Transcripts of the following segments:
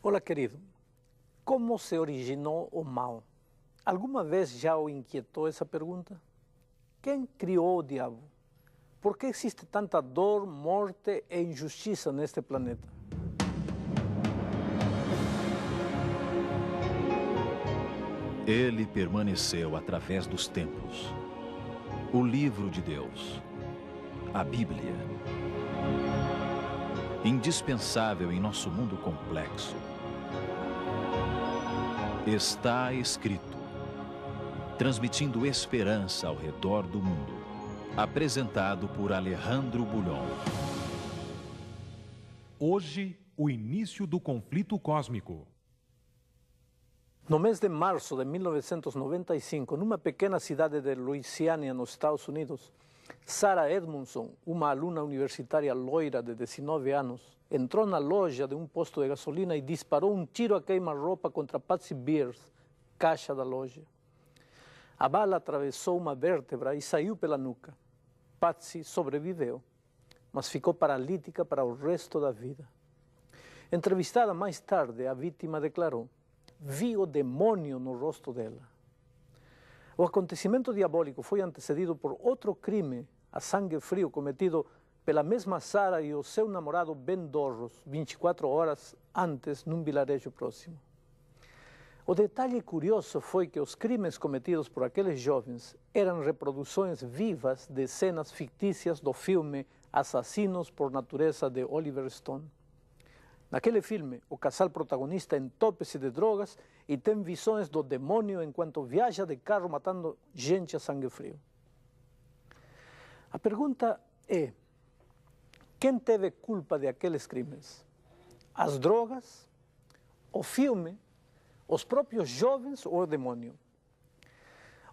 Olá, querido. Como se originou o mal? Alguma vez já o inquietou essa pergunta? Quem criou o diabo? Por que existe tanta dor, morte e injustiça neste planeta? Ele permaneceu através dos tempos. O livro de Deus, a Bíblia. Indispensável em nosso mundo complexo. Está escrito, transmitindo esperança ao redor do mundo. Apresentado por Alejandro Bulhon. Hoje, o início do conflito cósmico. No mês de março de 1995, numa pequena cidade de Louisiana, nos Estados Unidos, Sarah Edmondson, uma aluna universitária loira de 19 anos, entrou na loja de um posto de gasolina e disparou um tiro a queima-roupa contra Patsy Beers, caixa da loja. A bala atravessou uma vértebra e saiu pela nuca. Patsy sobreviveu, mas ficou paralítica para o resto da vida. Entrevistada mais tarde, a vítima declarou: "Vi o demônio no rosto dela." O acontecimento diabólico foi antecedido por outro crime a sangue frio cometido pela mesma Sarah e o seu namorado Ben Dorros, 24 horas antes, num vilarejo próximo. O detalhe curioso foi que os crimes cometidos por aqueles jovens eram reproduções vivas de cenas fictícias do filme Assassinos por Natureza, de Oliver Stone. Naquele filme, o casal protagonista entope-se de drogas e tem visões do demônio enquanto viaja de carro matando gente a sangue frio. A pergunta é: quem teve culpa de aqueles crimes? As drogas? O filme? Os próprios jovens ou o demônio?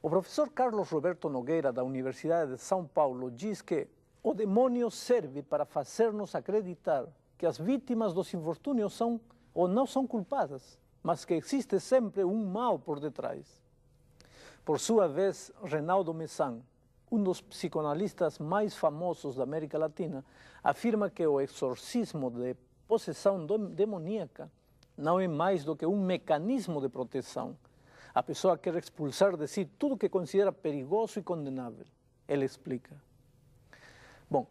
O professor Carlos Roberto Nogueira, da Universidade de São Paulo, diz que o demônio serve para fazer-nos acreditar que as vítimas dos infortúnios são ou não são culpadas, mas que existe sempre um mal por detrás. Por sua vez, Reinaldo Messan, um dos psicoanalistas mais famosos da América Latina, afirma que o exorcismo de possessão demoníaca não é mais do que um mecanismo de proteção. A pessoa quer expulsar de si tudo que considera perigoso e condenável. Ele explica. Bom,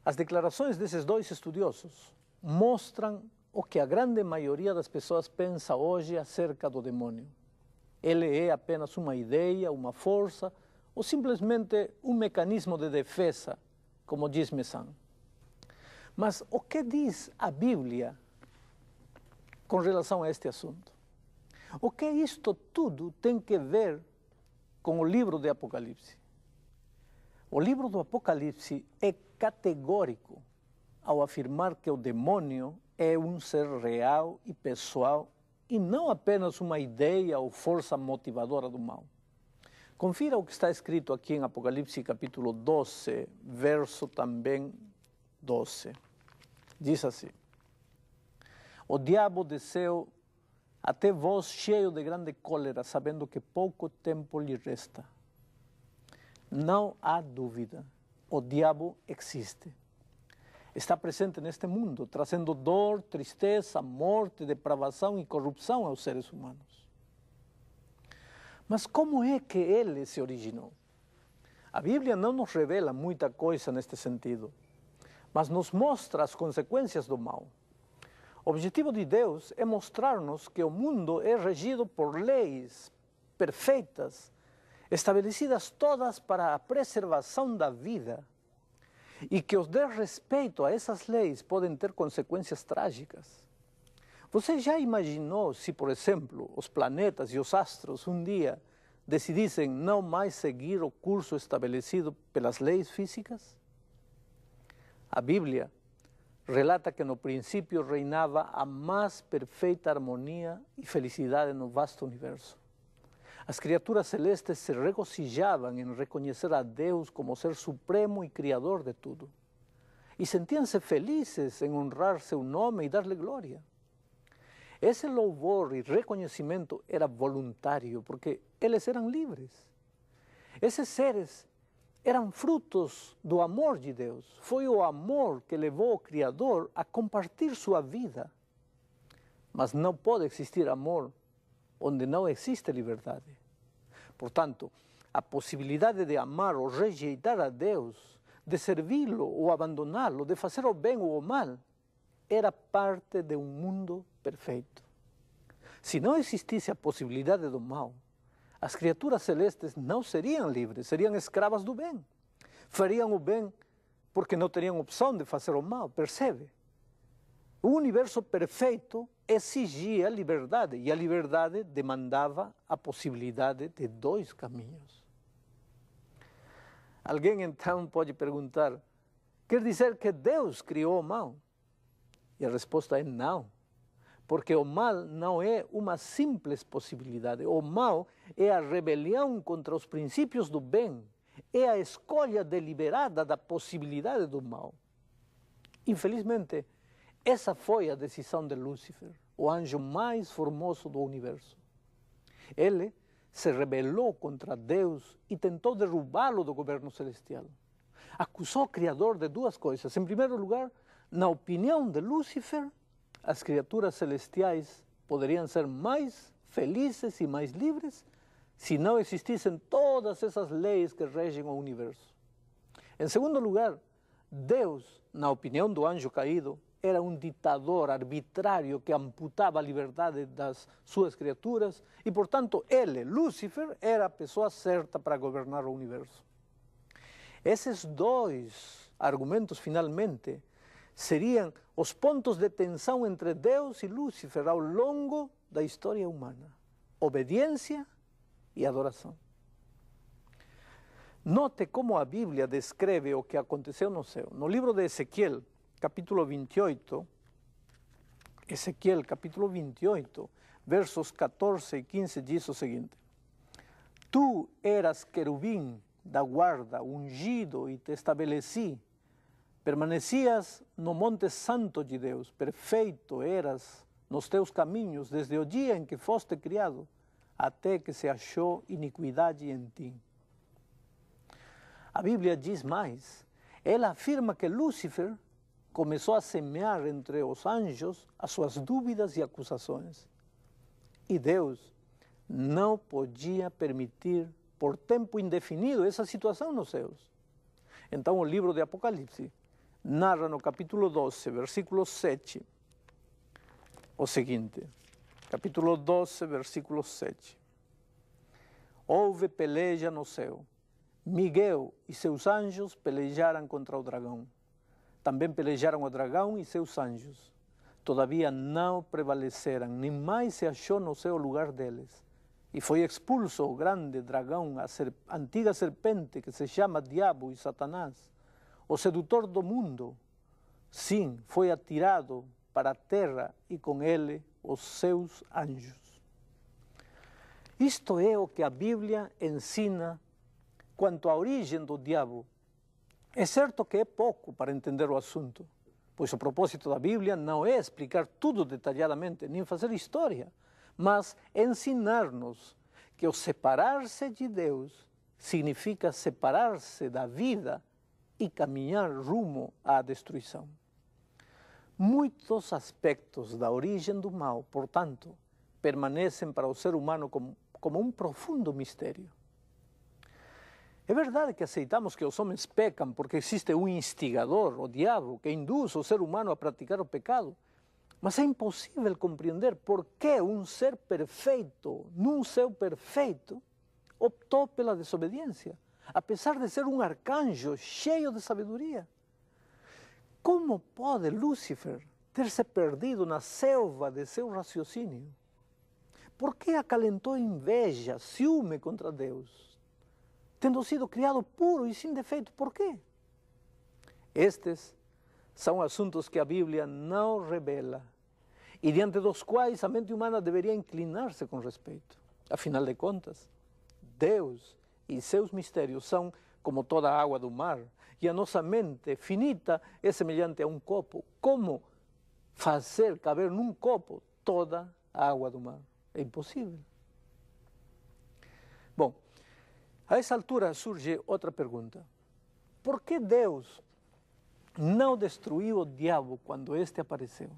as declarações desses dois estudiosos mostram o que a grande maioria das pessoas pensa hoje acerca do demônio. Ele é apenas uma ideia, uma força, ou simplesmente um mecanismo de defesa, como diz Messan. Mas o que diz a Bíblia com relação a este assunto? O que isto tudo tem que ver com o livro de Apocalipse? O livro do Apocalipse é categórico ao afirmar que o demônio é um ser real e pessoal e não apenas uma ideia ou força motivadora do mal. Confira o que está escrito aqui em Apocalipse capítulo 12, verso também 12. Diz assim: "O diabo desceu até vós cheio de grande cólera, sabendo que pouco tempo lhe resta." Não há dúvida, o diabo existe. Está presente neste mundo, trazendo dor, tristeza, morte, depravação e corrupção aos seres humanos. Mas como é que ele se originou? A Bíblia não nos revela muita coisa neste sentido, mas nos mostra as consequências do mal. O objetivo de Deus é mostrar-nos que o mundo é regido por leis perfeitas, estabelecidas todas para a preservação da vida, e que o desrespeito a essas leis podem ter consequências trágicas. Você já imaginou se, por exemplo, os planetas e os astros um dia decidissem não mais seguir o curso estabelecido pelas leis físicas? A Bíblia relata que no princípio reinava a mais perfeita harmonia e felicidade no vasto universo. As criaturas celestes se regozijavam em reconhecer a Deus como ser supremo e criador de tudo. E sentiam-se felizes em honrar seu nome e dar-lhe glória. Esse louvor e reconhecimento era voluntário, porque eles eram livres. Esses seres eram frutos do amor de Deus. Foi o amor que levou o Criador a compartilhar sua vida. mas não pode existir amor onde não existe liberdade. Portanto, a possibilidade de amar ou rejeitar a Deus, de servi-lo ou abandoná-lo, de fazer o bem ou o mal, era parte de um mundo perfeito. Se não existisse a possibilidade do mal, as criaturas celestes não seriam livres, seriam escravas do bem. Fariam o bem porque não teriam opção de fazer o mal, percebe? O universo perfeito exigia liberdade, e a liberdade demandava a possibilidade de dois caminhos. Alguém então pode perguntar, quer dizer que Deus criou o mal? E a resposta é não, porque o mal não é uma simples possibilidade. O mal é a rebelião contra os princípios do bem, é a escolha deliberada da possibilidade do mal. Infelizmente, essa foi a decisão de Lúcifer, o anjo mais formoso do universo. Ele se rebelou contra Deus e tentou derrubá-lo do governo celestial. Acusou o Criador de duas coisas. Em primeiro lugar, na opinião de Lúcifer, as criaturas celestiais poderiam ser mais felizes e mais livres se não existissem todas essas leis que regem o universo. Em segundo lugar, Deus, na opinião do anjo caído, era um ditador arbitrário que amputava a liberdade das suas criaturas e, portanto, ele, Lúcifer, era a pessoa certa para governar o universo. Esses dois argumentos, finalmente, seriam os pontos de tensão entre Deus e Lúcifer ao longo da história humana. Obediência e adoração. Note como a Bíblia descreve o que aconteceu no céu. No livro de Ezequiel, capítulo 28, Ezequiel, capítulo 28, versos 14 e 15, diz o seguinte: Tu eras querubim da guarda, ungido, e te estabeleci. Permanecias no monte santo de Deus, perfeito eras nos teus caminhos, desde o dia em que foste criado, até que se achou iniquidade em ti. A Bíblia diz mais. Ela afirma que Lúcifer começou a semear entre os anjos as suas dúvidas e acusações. E Deus não podia permitir por tempo indefinido essa situação nos céus. Então o livro de Apocalipse narra no capítulo 12, versículo 7, o seguinte. Capítulo 12, versículo 7. Houve peleja no céu. Miguel e seus anjos pelejaram contra o dragão. Também pelejaram o dragão e seus anjos. Todavia não prevaleceram, nem mais se achou no céu o lugar deles. E foi expulso o grande dragão, a antiga serpente que se chama Diabo e Satanás, o sedutor do mundo. Sim, foi atirado para a terra e com ele os seus anjos. Isto é o que a Bíblia ensina quanto à origem do diabo. É certo que é pouco para entender o assunto, pois o propósito da Bíblia não é explicar tudo detalhadamente, nem fazer história, mas ensinar-nos que o separar-se de Deus significa separar-se da vida e caminhar rumo à destruição. Muitos aspectos da origem do mal, portanto, permanecem para o ser humano como um profundo mistério. É verdade que aceitamos que os homens pecam porque existe um instigador, o diabo, que induz o ser humano a praticar o pecado. Mas é impossível compreender por que um ser perfeito, num céu perfeito, optou pela desobediência, apesar de ser um arcanjo cheio de sabedoria. Como pode Lúcifer ter se perdido na selva de seu raciocínio? Por que acalentou inveja, ciúme contra Deus? Tendo sido criado puro e sem defeito, por quê? Estes são assuntos que a Bíblia não revela e diante dos quais a mente humana deveria inclinar-se com respeito. Afinal de contas, Deus e seus mistérios são como toda a água do mar e a nossa mente finita é semelhante a um copo. Como fazer caber num copo toda a água do mar? É impossível. Bom, a essa altura surge outra pergunta. Por que Deus não destruiu o diabo quando este apareceu?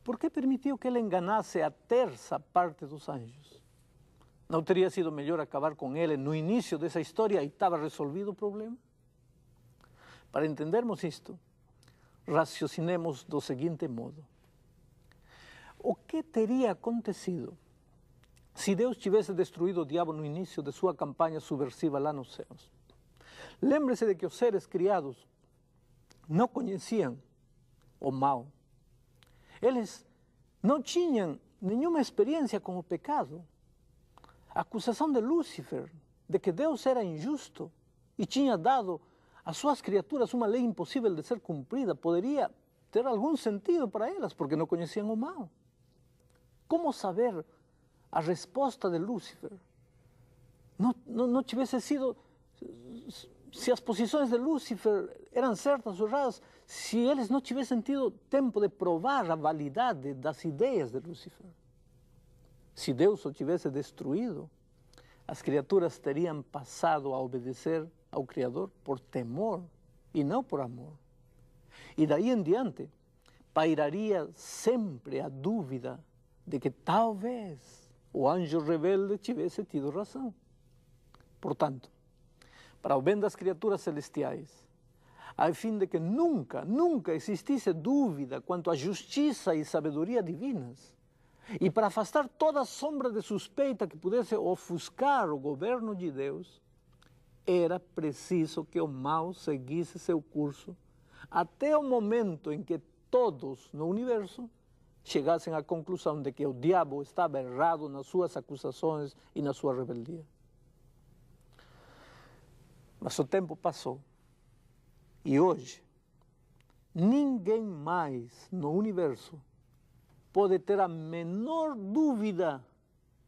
por que permitiu que ele enganasse a terça parte dos anjos? Não teria sido melhor acabar com ele no início dessa história e estava resolvido o problema? Para entendermos isto, raciocinemos do seguinte modo. O que teria acontecido se Deus tivesse destruído o diabo no início de sua campanha subversiva lá nos céus? Lembre-se de que os seres criados não conheciam o mal. Eles não tinham nenhuma experiência com o pecado. A acusação de Lúcifer, de que Deus era injusto e tinha dado às suas criaturas uma lei impossível de ser cumprida, poderia ter algum sentido para elas, porque não conheciam o mal. Como saber a resposta de Lúcifer? Não tivesse sido, se as posições de Lúcifer eram certas ou erradas, se eles não tivessem tido tempo de provar a validade das ideias de Lúcifer. Se Deus o tivesse destruído, as criaturas teriam passado a obedecer ao Criador por temor e não por amor. E daí em diante, pairaria sempre a dúvida de que talvez o anjo rebelde tivesse tido razão. Portanto, para o bem das criaturas celestiais, a fim de que nunca existisse dúvida quanto à justiça e sabedoria divinas, e para afastar toda sombra de suspeita que pudesse ofuscar o governo de Deus, era preciso que o mal seguisse seu curso até o momento em que todos no universo chegassem à conclusão de que o diabo estava errado nas suas acusações e na sua rebeldia. Mas o tempo passou e hoje ninguém mais no universo pode ter a menor dúvida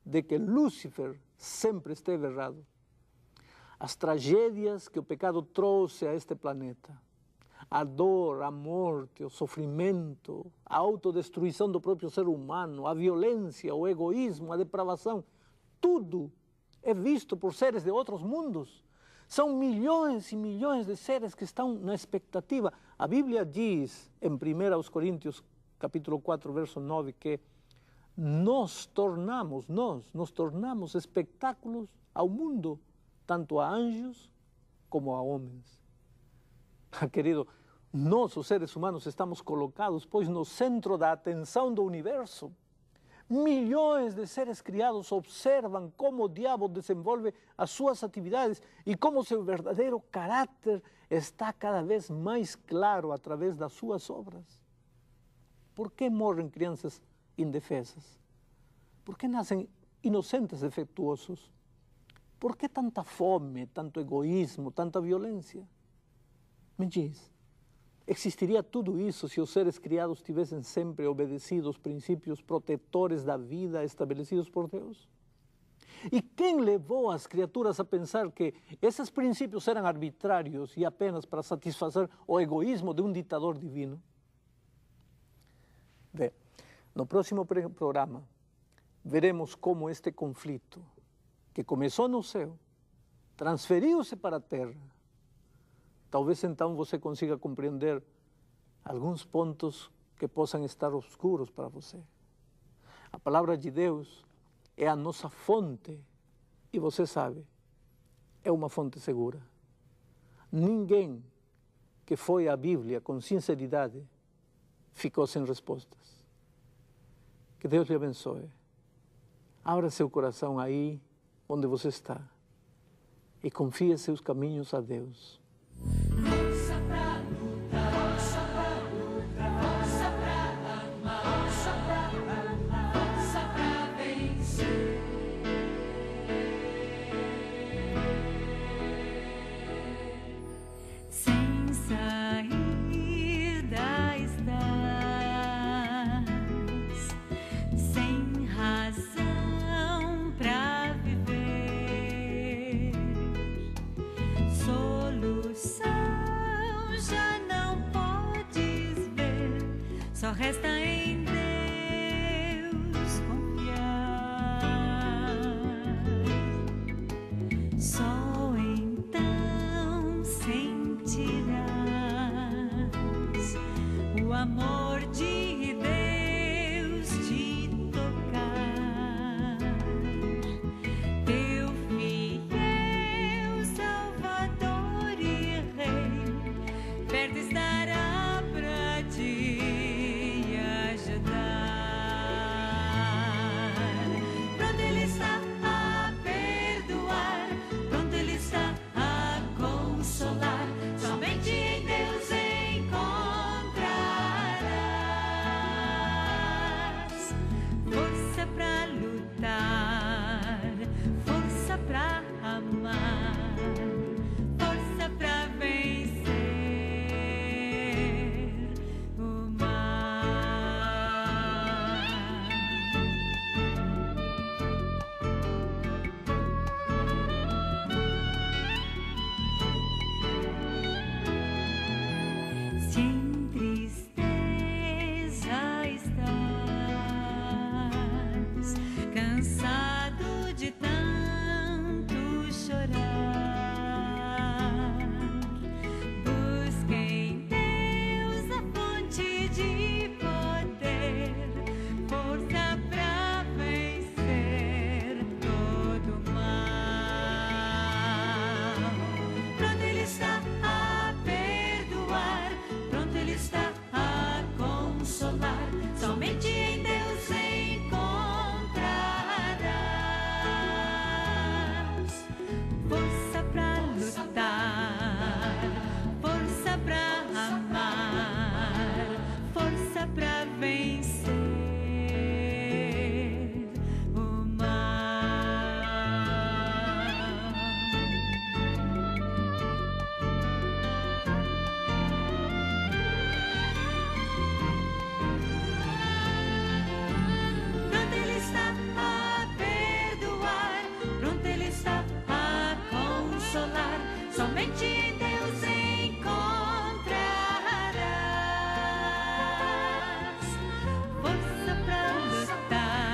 de que Lúcifer sempre esteve errado. As tragédias que o pecado trouxe a este planeta, a dor, a morte, o sofrimento, a autodestruição do próprio ser humano, a violência, o egoísmo, a depravação, tudo é visto por seres de outros mundos. São milhões e milhões de seres que estão na expectativa. A Bíblia diz, em 1 Coríntios, capítulo 4, verso 9, que nos tornamos espectáculos ao mundo, tanto a anjos como a homens. Querido, nós, os seres humanos, estamos colocados, pois, no centro da atenção do universo. Milhões de seres criados observam como o diabo desenvolve as suas atividades e como seu verdadeiro caráter está cada vez mais claro através das suas obras. Por que morrem crianças indefesas? Por que nascem inocentes defeituosos? Por que tanta fome, tanto egoísmo, tanta violência? Me diz, existiria tudo isso se os seres criados tivessem sempre obedecido os princípios protetores da vida estabelecidos por Deus? E quem levou as criaturas a pensar que esses princípios eram arbitrários e apenas para satisfazer o egoísmo de um ditador divino? Bem, no próximo programa, veremos como este conflito, que começou no céu, transferiu-se para a terra. Talvez então você consiga compreender alguns pontos que possam estar obscuros para você. A palavra de Deus é a nossa fonte e você sabe, é uma fonte segura. Ninguém que foi à Bíblia com sinceridade ficou sem respostas. Que Deus lhe abençoe. Abra seu coração aí onde você está e confie seus caminhos a Deus. Força pra lutar, força pra lutar, força pra amar, força pra vencer. Sem saída estás, sem razão pra viver, solução cansado de tanto chorar, busque em Deus a fonte de poder, força pra vencer todo o mal. Pronto Ele está a perdoar, pronto Ele está a consolar. Somente em Deus encontrarás força pra lutar, força pra amar, força pra vencer o mal. Pronto Ele está a perdoar, pronto Ele está a consolar. Somente em Deus encontrarás força pra lutar,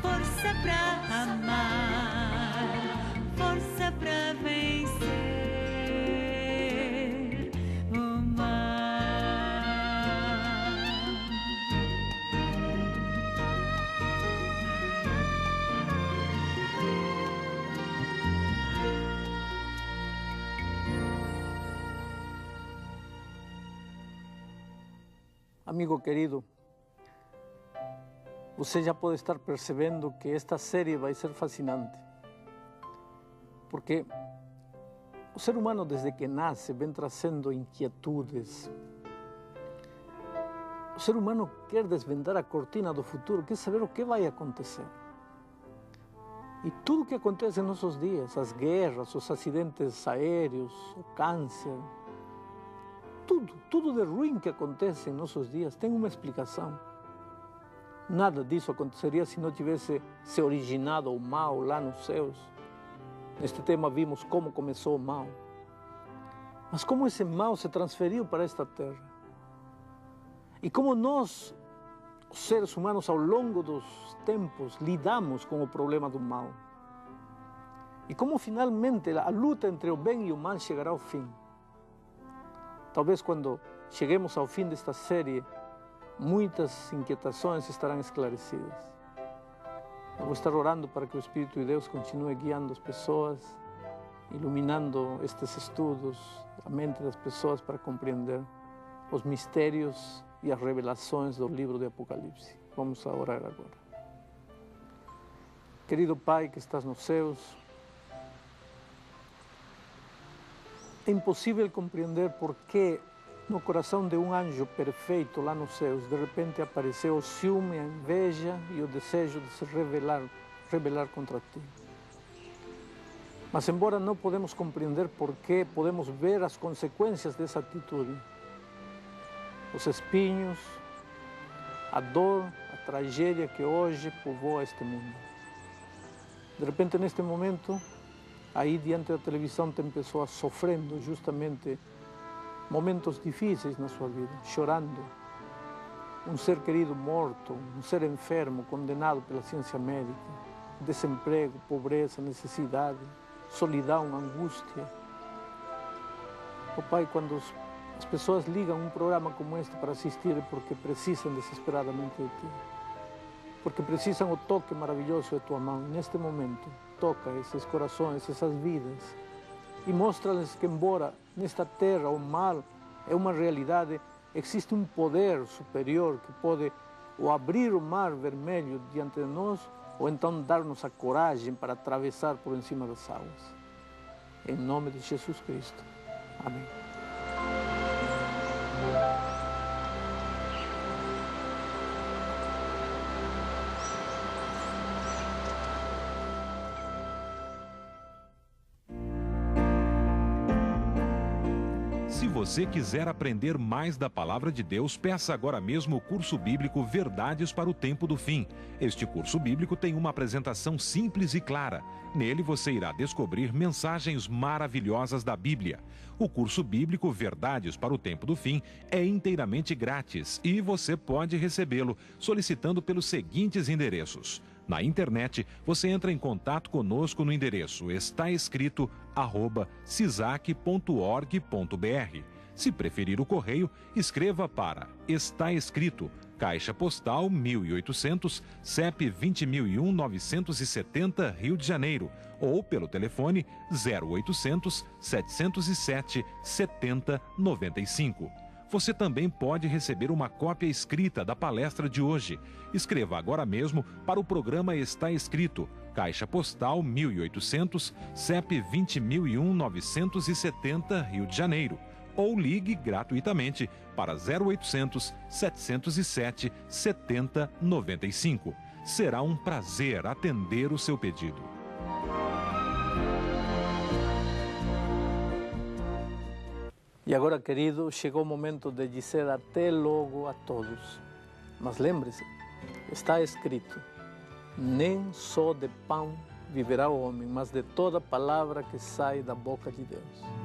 força pra amar, força pra vencer o mal. Amigo querido, você já pode estar percebendo que esta série vai ser fascinante. Porque o ser humano, desde que nasce, vem trazendo inquietudes. O ser humano quer desvendar a cortina do futuro, quer saber o que vai acontecer. E tudo o que acontece em nossos dias, as guerras, os acidentes aéreos, o câncer, tudo de ruim que acontece em nossos dias tem uma explicação. Nada disso aconteceria se não tivesse se originado o mal lá nos céus. Neste tema vimos como começou o mal. Mas como esse mal se transferiu para esta terra. E como nós, os seres humanos, ao longo dos tempos, lidamos com o problema do mal. E como finalmente a luta entre o bem e o mal chegará ao fim. Talvez quando cheguemos ao fim desta série, muitas inquietações estarão esclarecidas. Eu vou estar orando para que o Espírito de Deus continue guiando as pessoas, iluminando estes estudos, a mente das pessoas para compreender os mistérios e as revelações do livro de Apocalipse. Vamos a orar agora. Querido Pai que estás nos céus, é impossível compreender por que no coração de um anjo perfeito lá nos céus, de repente apareceu o ciúme, a inveja e o desejo de se rebelar contra ti. Mas embora não podemos compreender por que, podemos ver as consequências dessa atitude. Os espinhos, a dor, a tragédia que hoje povoa este mundo. De repente, neste momento, aí diante da televisão tem pessoas sofrendo justamente momentos difíceis na sua vida, chorando. Um ser querido morto, um ser enfermo, condenado pela ciência médica, desemprego, pobreza, necessidade, solidão, angústia. Oh Pai, quando as pessoas ligam um programa como este para assistir é porque precisam desesperadamente de Ti. Porque precisam o toque maravilhoso de Tua mão. E neste momento, toca esses corações, essas vidas. E mostra-lhes que, embora nesta terra o mal é uma realidade, existe um poder superior que pode ou abrir o mar vermelho diante de nós, ou então dar-nos a coragem para atravessar por cima das águas. Em nome de Jesus Cristo. Amém. Se você quiser aprender mais da Palavra de Deus, peça agora mesmo o curso bíblico Verdades para o Tempo do Fim. Este curso bíblico tem uma apresentação simples e clara. Nele você irá descobrir mensagens maravilhosas da Bíblia. O curso bíblico Verdades para o Tempo do Fim é inteiramente grátis e você pode recebê-lo solicitando pelos seguintes endereços: Na internet, você entra em contato conosco no endereço estaescrito@cisac.org.br. Se preferir o correio, escreva para Está Escrito, Caixa Postal 1800, CEP 20.001-970, Rio de Janeiro, ou pelo telefone 0800 707 7095. Você também pode receber uma cópia escrita da palestra de hoje. Escreva agora mesmo para o programa Está Escrito, Caixa Postal 1800, CEP 20.001-970, Rio de Janeiro. Ou ligue gratuitamente para 0800 707 7095. Será um prazer atender o seu pedido. E agora, querido, chegou o momento de dizer até logo a todos. Mas lembre-se, está escrito: nem só de pão viverá o homem, mas de toda palavra que sai da boca de Deus.